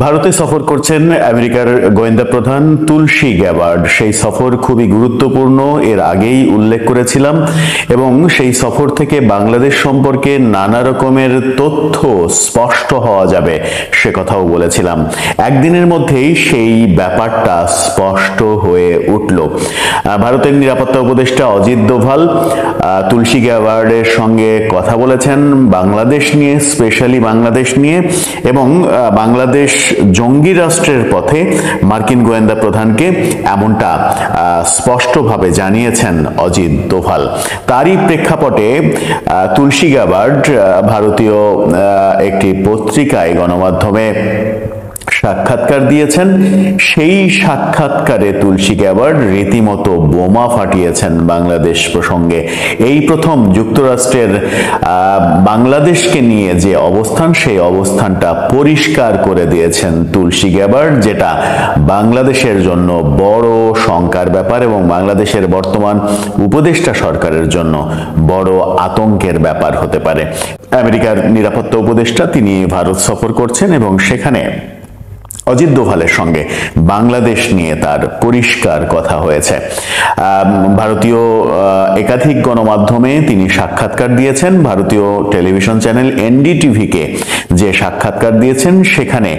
ভারতে সফর করছেন আমেরিকার গোয়েন্দা প্রধান তুলসী গ্যাবার্ড। সেই সফর খুবই গুরুত্বপূর্ণ, এর আগেই উল্লেখ করেছিলাম, এবং সেই সফর থেকে বাংলাদেশ সম্পর্কে নানা রকমের তথ্য স্পষ্ট হওয়া যাবে সে কথাও বলেছিলাম। একদিনের মধ্যেই সেই ব্যাপারটা স্পষ্ট হয়ে উঠল। ভারতের নিরাপত্তা উপদেষ্টা অজিত দোভাল তুলসী গ্যাবার্ডের সঙ্গে কথা বলেছেন বাংলাদেশ নিয়ে, স্পেশালি বাংলাদেশ নিয়ে, এবং বাংলাদেশ জঙ্গি রাষ্ট্রের পথে মার্কিন গোয়েন্দা প্রধানকে এমনটা স্পষ্টভাবে জানিয়েছেন অজিত দোভাল। তারই প্রেক্ষাপটে তুলসী গ্যাবার্ড ভারতীয় একটি পত্রিকায়, গণমাধ্যমে সাক্ষাৎকার দিয়েছেন। সেই সাক্ষাৎকারে তুলসী গ্যাবার্ড রীতিমতো বোমা ফাটিয়েছেন বাংলাদেশ প্রসঙ্গে। এই প্রথম যুক্তরাষ্ট্রের বাংলাদেশকে নিয়ে যে অবস্থান, সেই অবস্থানটা পরিষ্কার করে দিয়েছেন তুলসী গ্যাবার্ড, যেটা বাংলাদেশের জন্য বড় শঙ্কার ব্যাপার এবং বাংলাদেশের বর্তমান উপদেষ্টা সরকারের জন্য বড় আতঙ্কের ব্যাপার হতে পারে। আমেরিকার নিরাপত্তা উপদেষ্টা তিনি ভারত সফর করছেন এবং সেখানে অজিত দোভালের সঙ্গে বাংলাদেশ নিয়ে তার পরিষ্কার কথা হয়েছে। ভারতীয় একাধিক গণমাধ্যমে তিনি সাক্ষাৎকার দিয়েছেন। ভারতীয় টেলিভিশন চ্যানেল এনডিটিভিকে যে সাক্ষাৎকার দিয়েছেন, সেখানে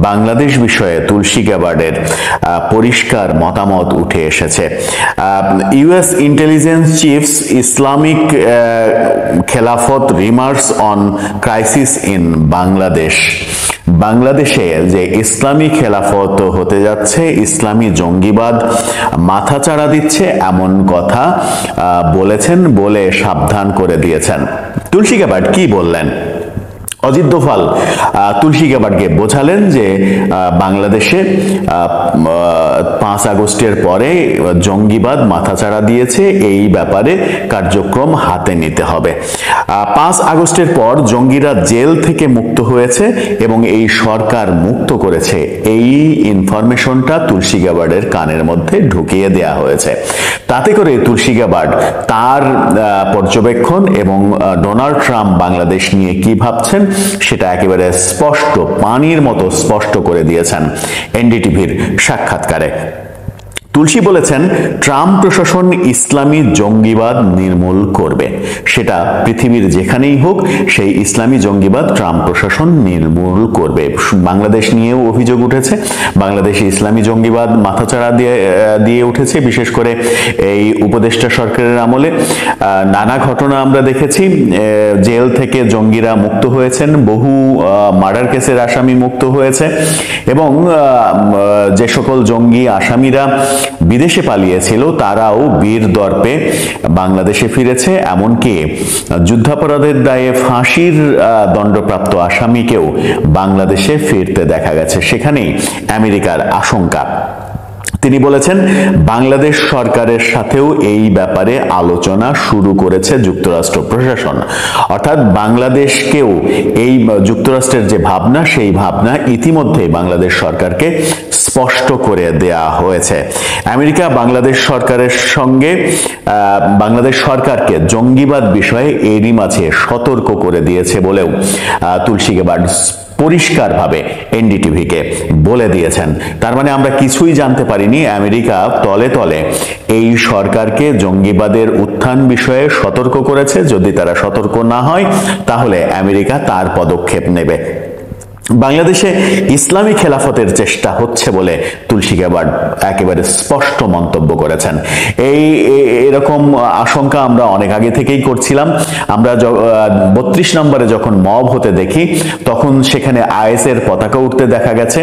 বাংলাদেশ বিষয়ে তুলসী গ্যাবার্ডের পরিষ্কার মতামত উঠে এসেছে। ইউএস ইন্টেলিজেন্স চিফস ইসলামিক খেলাফত remarks on crisis in Bangladesh. বাংলাদেশে যে ইসলামী খেলাফত হতে যাচ্ছে, ইসলামী জঙ্গিবাদ মাথাচাড়া দিচ্ছে, এমন কথা বলেছেন বলে সাবধান করে দিয়েছেন। তুলসী গ্যাবার্ড কি বললেন? অজিত দোভাল তুলসী গ্যাবার্ডকে বোঝালেন যে বাংলাদেশে 5 আগস্টের পরে জঙ্গিবাদ মাথাচাড়া দিয়েছে, এই ব্যাপারে কার্যক্রম হাতে নিতে হবে। 5 আগস্টের পর জঙ্গিরা জেল থেকে মুক্ত হয়েছে এবং এই সরকার মুক্ত করেছে, এই ইনফরমেশনটা তুলসী গ্যাবার্ডের কানের মধ্যে ঢুকিয়ে দেয়া হয়েছে। তাতে করে তুলসী গ্যাবার্ড তার পর্যবেক্ষণ এবং ডোনাল্ড ট্রাম্প বাংলাদেশ নিয়ে কি ভাবছেন সেটা একেবারে স্পষ্ট, পানির মতো স্পষ্ট করে দিয়েছেন এনডিটিভির সাক্ষাৎকারে। তুলসী বলেছেন, ট্রাম্প প্রশাসন ইসলামী জঙ্গিবাদ নির্মূল করবে, সেটা পৃথিবীর যেখানেই হোক সেই ইসলামী জঙ্গিবাদ ট্রাম্প প্রশাসন নির্মূল করবে। বাংলাদেশ নিয়েও অভিযোগ উঠেছে, বাংলাদেশে ইসলামী জঙ্গিবাদ মাথাচাড়া দিয়ে উঠেছে, বিশেষ করে এই উপদেষ্টা সরকারের আমলে নানা ঘটনা আমরা দেখেছি। জেল থেকে জঙ্গিরা মুক্ত হয়েছেন, বহু মার্ডার কেসের আসামি মুক্ত হয়েছে, এবং যে সকল জঙ্গি আসামিরা বিদেশে পালিয়েছিল তারাও বীর দর্পে বাংলাদেশে ফিরেছে। এমনকি যুদ্ধাপরাধের দায়ে ফাঁসির দণ্ডপ্রাপ্ত আসামিকেও বাংলাদেশে ফিরতে দেখা গেছে। সেখানেই আমেরিকার আশঙ্কা। তিনি বলেছেন, বাংলাদেশ সরকারের সাথেও এই ব্যাপারে আলোচনা শুরু করেছে যুক্তরাষ্ট্র প্রশাসন। অর্থাৎ বাংলাদেশকেও এই যুক্তরাষ্ট্রের যে ভাবনা, সেই ভাবনা ইতিমধ্যে বাংলাদেশ সরকারকে স্পষ্ট করে দেয়া হয়েছে। আমেরিকা বাংলাদেশ সরকারের সঙ্গে বাংলাদেশ সরকারকে জঙ্গিবাদ বিষয়ে এরই মাঝে সতর্ক করে দিয়েছে বলেও তুলসী গ্যাবার্ড পরিষ্কারভাবে এনডিটিভিকে বলে দিয়েছেন। তার মানে আমরা কিছুই জানতে পারিনি, আমেরিকা তলে তলে এই সরকারকে জঙ্গিবাদের উত্থান বিষয়ে সতর্ক করেছে। যদি তারা সতর্ক না হয় তাহলে আমেরিকা তার পদক্ষেপ নেবে। বাংলাদেশে ইসলামী খেলাফতের চেষ্টা হচ্ছে বলে তুলসী গ্যাবার্ড একেবারে স্পষ্ট মন্তব্য করেছেন। এরকম আশঙ্কা আমরা অনেক আগে থেকেই করছিলাম। আমরা 32 নম্বরে যখন মব হতে দেখি, তখন সেখানে আইএসের পতাকা উঠতে দেখা গেছে।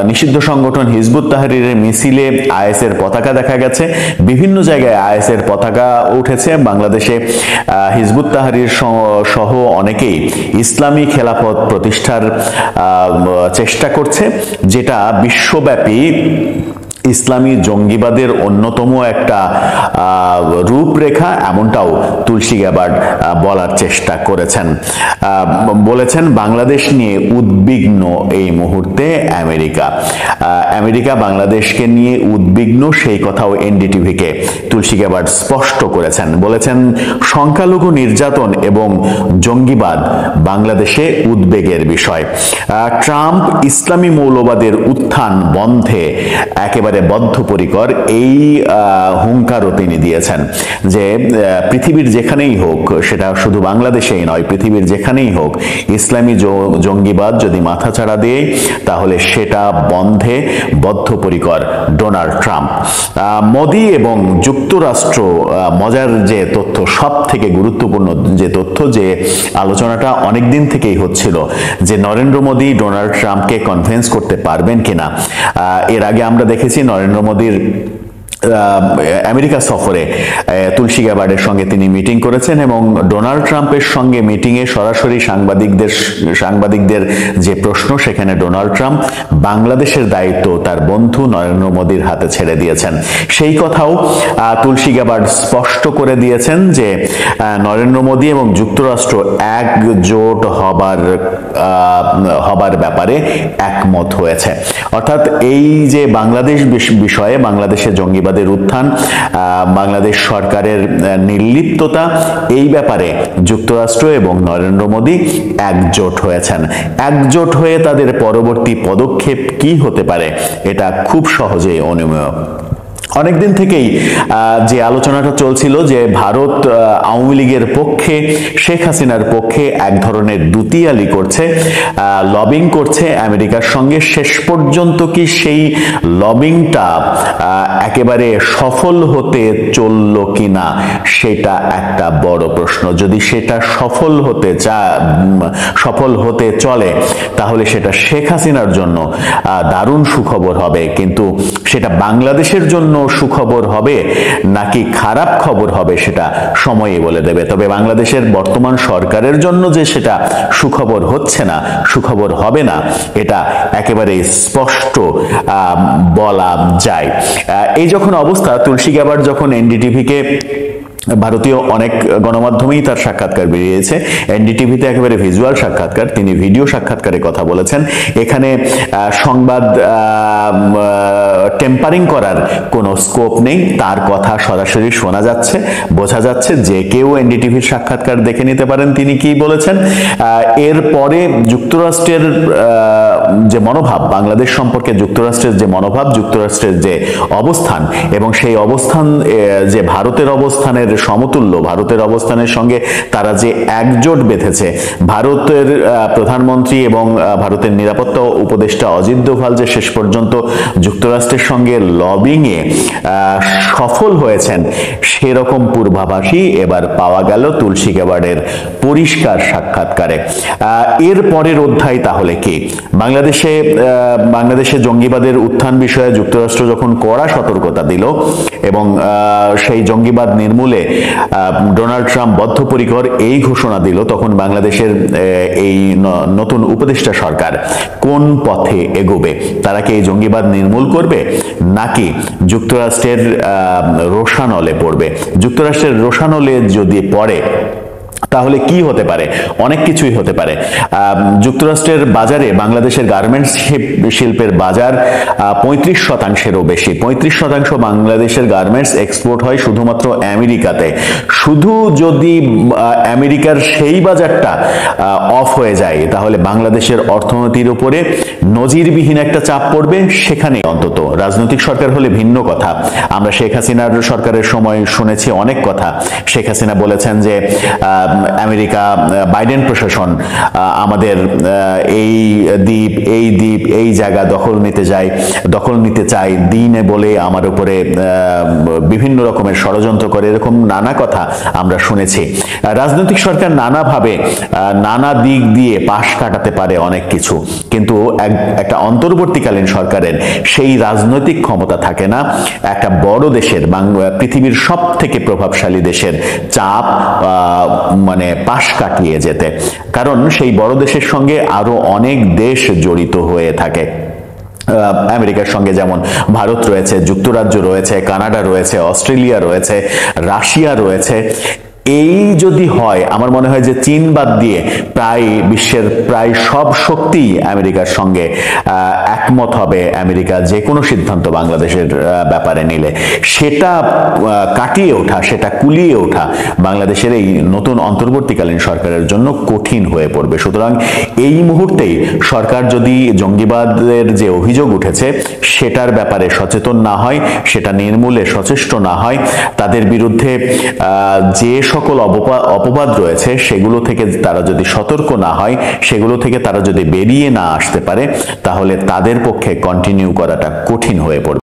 নিষিদ্ধ সংগঠন হিজবুত তাহরীরের মিছিলে আইএসের পতাকা দেখা গেছে। বিভিন্ন জায়গায় আইএসের পতাকা উঠেছে। বাংলাদেশে হিজবুত তাহরীর সহ অনেকেই ইসলামী খেলাফত প্রতিষ্ঠার চেষ্টা করছে, যেটা বিশ্বব্যাপী ইসলামী জঙ্গিবাদের অন্যতম একটা রূপরেখা, এমনটাও তুলসী গ্যাবার্ড বলার চেষ্টা করেছেন। বলেছেন বাংলাদেশ নিয়ে উদ্বিগ্ন এই মুহূর্তে আমেরিকা বাংলাদেশকে নিয়ে উদ্বিগ্ন, সেই কথাও এনডিটিভিকে তুলসী গ্যাবার্ড স্পষ্ট করেছেন। বলেছেন সংখ্যালঘু নির্যাতন এবং জঙ্গিবাদ বাংলাদেশে উদ্বেগের বিষয়। ট্রাম্প ইসলামী মৌলবাদের উত্থান বন্ধে একেবারে বদ্ধপরিকর, এই হুঙ্কারও তিনি দিয়েছেন যে পৃথিবীর যেখানেই হোক, সেটা শুধু বাংলাদেশেই নয়, পৃথিবীর যেখানেই হোক ইসলামী জঙ্গিবাদ যদি মাথাচাড়া দেয় তাহলে সেটা বন্ধে বদ্ধপরিকর ডোনাল্ড ট্রাম্প। মোদি এবং যুক্তরাষ্ট্র, মজার যে তথ্য, সব থেকে গুরুত্বপূর্ণ যে তথ্য, যে আলোচনাটা অনেক দিন থেকেই হচ্ছিল যে নরেন্দ্র মোদি ডোনাল্ড ট্রাম্পকে কনভিন্স করতে পারবেন কিনা। এর আগে আমরা দেখেছি নরেন্দ্র মোদির আমেরিকা সফরে তুলসী গ্যাবার্ডের সঙ্গে তিনি মিটিং করেছেন এবং ডোনাল্ড ট্রাম্পের সঙ্গে মিটিংয়ে সরাসরি সাংবাদিকদের যে প্রশ্ন, সেখানে ডোনাল্ড ট্রাম্প বাংলাদেশের দায়িত্ব তার বন্ধু নরেন্দ্র মোদির হাতে ছেড়ে দিয়েছেন। সেই কথাও তুলসী গ্যাবার্ড স্পষ্ট করে দিয়েছেন যে নরেন্দ্র মোদি এবং যুক্তরাষ্ট্র একজোট হবার ব্যাপারে একমত হয়েছে। অর্থাৎ এই যে বাংলাদেশ বিষয়ে, বাংলাদেশের জঙ্গিবাদ উত্থান, বাংলাদেশ সরকারের নির্লিপ্ততা, এই ব্যাপারে যুক্তরাষ্ট্র এবং নরেন্দ্র মোদি একজোট হয়েছেন। একজোট হয়ে তাদের পরবর্তী পদক্ষেপ কি হতে পারে এটা খুব সহজেই অনুমেয়। অনেকদিন থেকেই যে আলোচনাটা চলছিল যে ভারত আওয়ামী লীগের পক্ষে, শেখ হাসিনার পক্ষে এক ধরনের দুতিয়ালি করছে, লবিং করছে আমেরিকার সঙ্গে। শেষ পর্যন্ত কি সেই লবিংটা একেবারে সফল হতে চলল কিনা, সেটা একটা বড় প্রশ্ন। যদি সেটা সফল হতে চলে তাহলে সেটা শেখ হাসিনার জন্য দারুণ সুখবর হবে, কিন্তু সেটা বাংলাদেশের জন্য সুখবর হবে নাকি খারাপ খবর হবে সেটা সময়ই বলে দেবে। তবে বাংলাদেশের বর্তমান সরকারের জন্য যে সেটা সুখবর হচ্ছে না, সুখবর হবে না, এটা একেবারে স্পষ্ট বলা যায়। এই যখন অবস্থা, তুলসী গ্যাবার্ড যখন এনডিটিভিকে, ভারতীয় অনেক গণমাধ্যমেই তার সাক্ষাৎকার বেরিয়েছে, এনডিটিভিতে একেবারে ভিজুয়াল সাক্ষাৎকার, তিনি ভিডিও সাক্ষাৎকারে কথা বলেছেন। এখানে সংবাদ টেম্পারিং করার কোনো স্কোপ নেই, তার কথা সরাসরি শোনা যাচ্ছে, বোঝা যাচ্ছে। যে কেউ এনডিটিভির সাক্ষাৎকার দেখে নিতে পারেন তিনি কি বলেছেন। এরপরে যুক্তরাষ্ট্রের যে মনোভাব, বাংলাদেশ সম্পর্কে যুক্তরাষ্ট্রের যে মনোভাব, যুক্তরাষ্ট্রের যে অবস্থান, এবং সেই অবস্থান যে ভারতের অবস্থানের সমতুল্য, ভারতের অবস্থানের সঙ্গে তারা যে একজোট বেঁধেছে, ভারতের প্রধানমন্ত্রী এবং ভারতের নিরাপত্তা উপদেষ্টা অজিত দোভাল যে শেষ পর্যন্ত যুক্তরাষ্ট্রের সঙ্গে লবিংয়ে সফল হয়েছেন, সেরকম পূর্বাভাসই এবার পাওয়া গেল তুলসী গ্যাবার্ডের পরিষ্কার সাক্ষাৎকারে। এর পরের অধ্যায় তাহলে কি? বাংলাদেশে জঙ্গিবাদের উত্থান বিষয়ে যুক্তরাষ্ট্র যখন কড়া সতর্কতা দিল এবং সেই জঙ্গিবাদ নির্মূলে ডোনাল্ড ট্রাম্প বদ্ধপরিকর এই ঘোষণা দিল, তখন বাংলাদেশের এই নতুন উপদেষ্টা সরকার কোন পথে এগোবে? তারা কি এই জঙ্গিবাদ নির্মূল করবে নাকি যুক্তরাষ্ট্রের রোষানলে পড়বে? যুক্তরাষ্ট্রের রোষানলে যদি পড়ে তাহলে কি হতে পারে? অনেক কিছুই হতে পারে। যুক্তরাষ্ট্রের বাজারে বাংলাদেশের গার্মেন্টস শিল্পের বাজার 35%-এরও বেশি। 35% বাংলাদেশের গার্মেন্টস এক্সপোর্ট হয় শুধুমাত্র আমেরিকাতে। শুধু যদি আমেরিকার সেই বাজারটা অফ হয়ে যায় তাহলে বাংলাদেশের অর্থনীতির উপরে নজিরবিহীন একটা চাপ পড়বে। সেখানে অন্তত রাজনৈতিক সরকার হলে ভিন্ন কথা। আমরা শেখ হাসিনার সরকারের সময় শুনেছি অনেক কথা। শেখ হাসিনা বলেছেন যে আমেরিকা, বাইডেন প্রশাসন আমাদের এই দ্বীপ, এই জায়গা দখল নিতে চায় দিনে বলে আমার উপরে বিভিন্ন রকমের ষড়যন্ত্র করে, এরকম নানা কথা আমরা শুনেছি। রাজনৈতিক সরকার নানাভাবে নানা দিক দিয়ে পাশ কাটাতে পারে অনেক কিছু, কিন্তু একটা অন্তর্বর্তীকালীন সরকারের সেই রাজনৈতিক ক্ষমতা থাকে না একটা বড় দেশের, পৃথিবীর সব থেকে প্রভাবশালী দেশের চাপ পাশ কাটিয়ে যেতে, কারণ সেই বড় দেশের সঙ্গে আরো অনেক দেশ জড়িত হয়ে থাকে। আমেরিকার সঙ্গে যেমন ভারত রয়েছে, যুক্তরাজ্য রয়েছে, কানাডা রয়েছে, অস্ট্রেলিয়া রয়েছে, রাশিয়া রয়েছে। এই যদি হয়, আমার মনে হয় যে চীন বাদ দিয়ে প্রায় বিশ্বের প্রায় সব শক্তি আমেরিকার সঙ্গে একমত হবে আমেরিকা যে কোনো সিদ্ধান্ত বাংলাদেশের ব্যাপারে নিলে। সেটা কাটিয়ে ওঠা, সেটা কুলিয়ে ওঠা বাংলাদেশের এই নতুন অন্তর্বর্তীকালীন সরকারের জন্য কঠিন হয়ে পড়বে। সুতরাং এই মুহূর্তেই সরকার যদি জঙ্গিবাদের যে অভিযোগ উঠেছে সেটার ব্যাপারে সচেতন না হয়, সেটা নির্মূলে সচেষ্ট না হয়, তাদের বিরুদ্ধে যে সকল অপবাদ রয়েছে সেগুলো থেকে তারা যদি সতর্ক না হয়, সেগুলো থেকে তারা যদি বেরিয়ে না আসতে পারে, তাহলে তাদের পক্ষে কন্টিনিউ করাটা কঠিন হয়ে পড়বে।